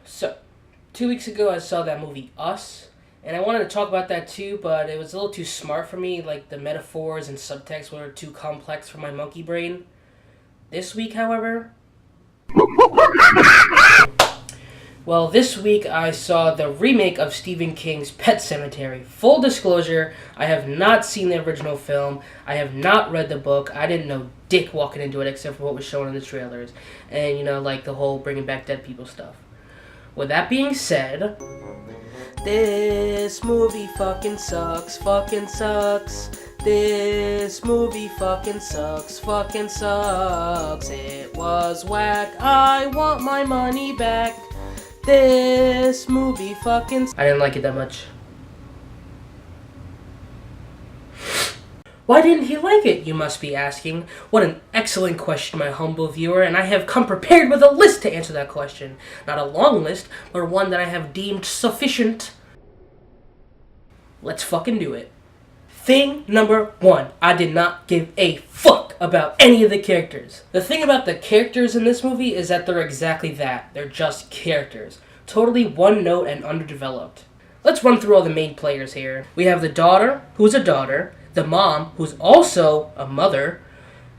So, 2 weeks ago I saw that movie Us, and I wanted to talk about that too, but it was a little too smart for me, like the metaphors and subtext were too complex for my monkey brain. This week, however, this week I saw the remake of Stephen King's Pet Sematary. Full disclosure, I have not seen the original film. I have not read the book. I didn't know dick walking into it except for what was shown in the trailers. And, like the whole bringing back dead people stuff. With that being said, this movie fucking sucks. This movie fucking sucks. It was whack. I want my money back. This movie fucking... I didn't like it that much. Why didn't he like it, you must be asking? What an excellent question, my humble viewer, and I have come prepared with a list to answer that question. Not a long list, but one that I have deemed sufficient. Let's fucking do it. Thing number 1, I did not give a fuck about any of the characters. The thing about the characters in this movie is that they're exactly that. They're just characters. Totally one note and underdeveloped. Let's run through all the main players here. We have the daughter, who's a daughter, the mom, who's also a mother,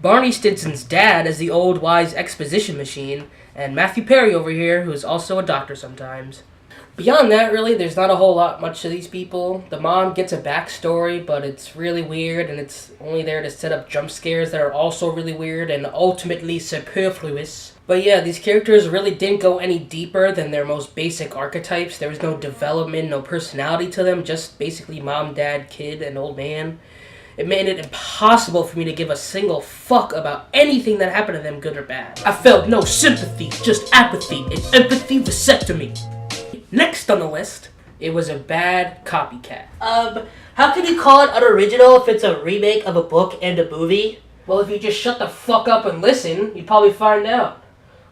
Barney Stinson's dad as the old wise exposition machine, and Matthew Perry over here, who's also a doctor sometimes. Beyond that, really, there's not a whole lot much to these people. The mom gets a backstory, but it's really weird, and it's only there to set up jump scares that are also really weird and ultimately superfluous. But yeah, these characters really didn't go any deeper than their most basic archetypes. There was no development, no personality to them, just basically mom, dad, kid, and old man. It made it impossible for me to give a single fuck about anything that happened to them, good or bad. I felt no sympathy, just apathy, and empathy vasectomy. Next on the list, it was a bad copycat. How can you call it unoriginal if it's a remake of a book and a movie? Well, if you just shut the fuck up and listen, you'd probably find out.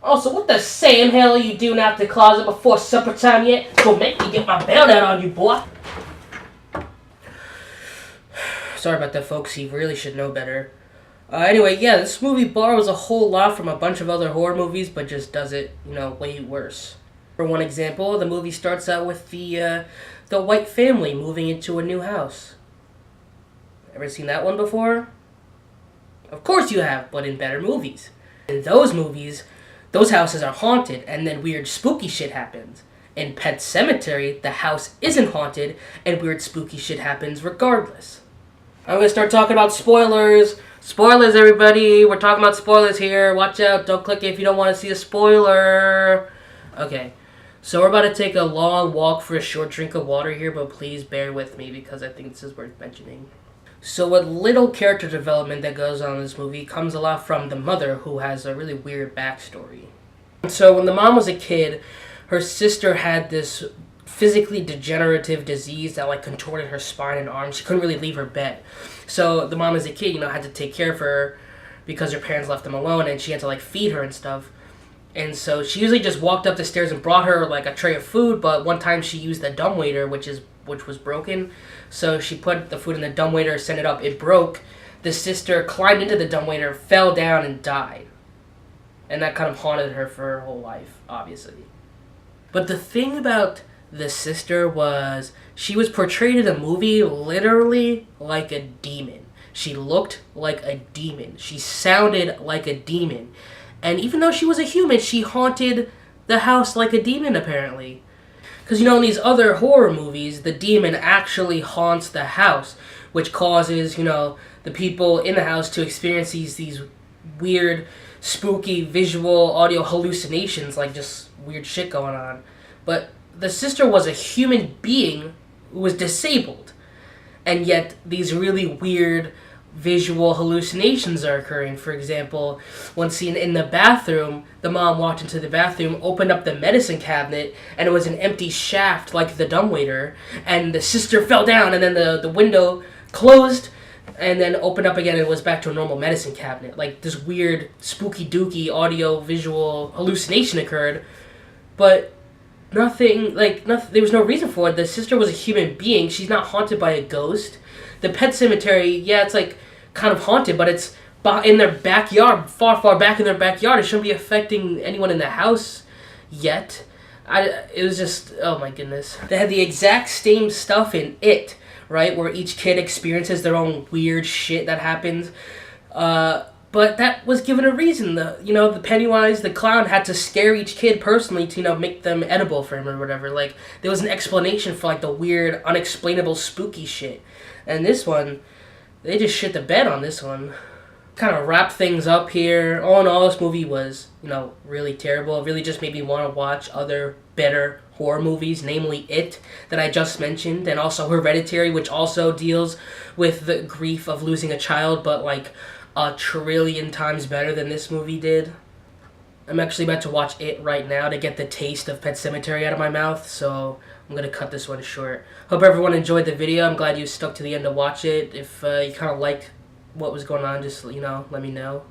Also, what the Sam hell are you doing out the closet before supper time yet? Don't make me get my belt out on you, boy. Sorry about that, folks. He really should know better. Anyway, yeah, this movie borrows a whole lot from a bunch of other horror movies, but just does it, way worse. For one example, the movie starts out with the white family moving into a new house. Ever seen that one before? Of course you have, but in better movies. In those movies, those houses are haunted, and then weird spooky shit happens. In Pet Sematary, the house isn't haunted, and weird spooky shit happens regardless. I'm gonna start talking about spoilers. Spoilers, everybody. We're talking about spoilers here. Watch out. Don't click it if you don't want to see a spoiler. Okay. So we're about to take a long walk for a short drink of water here, but please bear with me because I think this is worth mentioning. So what little character development that goes on in this movie comes a lot from the mother, who has a really weird backstory. So when the mom was a kid, her sister had this physically degenerative disease that contorted her spine and arms. She couldn't really leave her bed. So the mom as a kid, had to take care of her because her parents left them alone, and she had to feed her and stuff. And so she usually just walked up the stairs and brought her a tray of food, but one time she used the dumbwaiter, which was broken. So she put the food in the dumbwaiter, sent it up, it broke. The sister climbed into the dumbwaiter, fell down, and died. And that kind of haunted her for her whole life, obviously. But the thing about the sister was she was portrayed in the movie literally like a demon. She looked like a demon. She sounded like a demon. And even though she was a human, she haunted the house like a demon, apparently. Because, in these other horror movies, the demon actually haunts the house, which causes, the people in the house to experience these weird, spooky, visual, audio hallucinations, just weird shit going on. But the sister was a human being who was disabled. And yet, these really weird visual hallucinations are occurring. For example, one scene in the bathroom, the mom walked into the bathroom, opened up the medicine cabinet, and it was an empty shaft like the dumbwaiter, and the sister fell down, and then the window closed, and then opened up again, and it was back to a normal medicine cabinet. This weird, spooky dooky audio visual hallucination occurred, but nothing, there was no reason for it. The sister was a human being. She's not haunted by a ghost. The Pet Sematary, yeah, it's kind of haunted, but it's in their backyard, far back in their backyard. It shouldn't be affecting anyone in the house yet. It was just, oh my goodness. They had the exact same stuff in It, right, where each kid experiences their own weird shit that happens. But that was given a reason. The Pennywise, the clown, had to scare each kid personally to make them edible for him or whatever. Like there was an explanation for like the weird, unexplainable, spooky shit. And this one, they just shit the bed on this one. Kind of wrap things up here. All in all, this movie was really terrible. It really just made me want to watch other better horror movies, namely It, that I just mentioned, and also Hereditary, which also deals with the grief of losing a child, but like a trillion times better than this movie did. I'm actually about to watch It right now to get the taste of Pet Sematary out of my mouth, so I'm going to cut this one short. Hope everyone enjoyed the video. I'm glad you stuck to the end to watch it. If you kind of like what was going on, just let me know.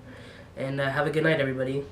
And have a good night, everybody.